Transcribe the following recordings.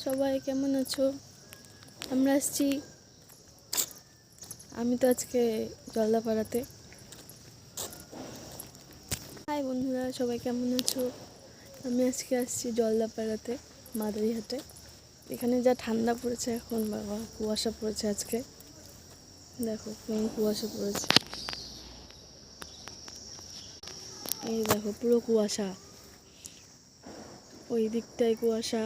সবাই কেমন আছো? আমরা আসছি, আমি তো আজকে জলদাপাড়াতে। হাই বন্ধুরা, সবাই কেমন আছো? আমি আজকে আসছি জলদাপাড়াতে, মাদারিহাটে। এখানে যা ঠান্ডা পড়েছে এখন, বাবা কুয়াশা পড়েছে আজকে। দেখো কেমন কুয়াশা পড়েছে, এই দেখো পুরো কুয়াশা। ওই দিকটায় কুয়াশা,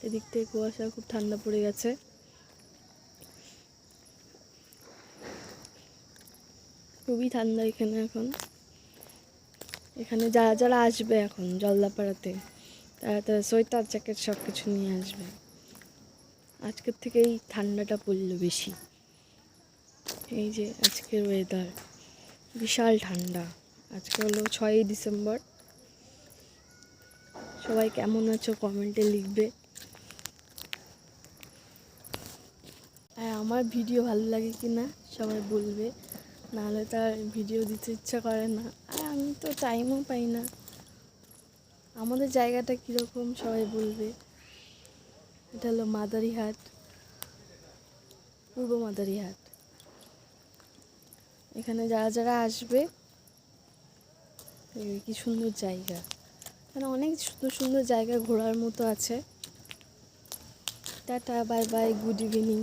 এদিকটায় কুয়াশা, খুব ঠান্ডা পড়ে গেছে। খুবই ঠান্ডা এখানে এখন। এখানে যারা যারা আসবে এখন জলদাপাড়াতে, তারা সোয়েটার জ্যাকেট সব কিছু নিয়ে আসবে। আজকের থেকেই ঠান্ডাটা পড়লো বেশি। এই যে আজকের ওয়েদার, বিশাল ঠান্ডা। আজকে হলো 6ই ডিসেম্বর। সবাই কেমন আছো কমেন্টে লিখবে। আর আমার ভিডিও ভালো লাগে কি না সবাই বলবে, নাহলে তার ভিডিও দিতে ইচ্ছা করে না। আর আমি তো টাইমও পাই না। আমাদের জায়গাটা কীরকম সবাই বলবে। এটা হলো মাদারিহাট, পূর্ব মাদারিহাট। এখানে যারা যারা আসবে, কি সুন্দর জায়গা। এখানে অনেক সুন্দর সুন্দর জায়গা ঘোরার মতো আছে। Tata, bye bye, good evening.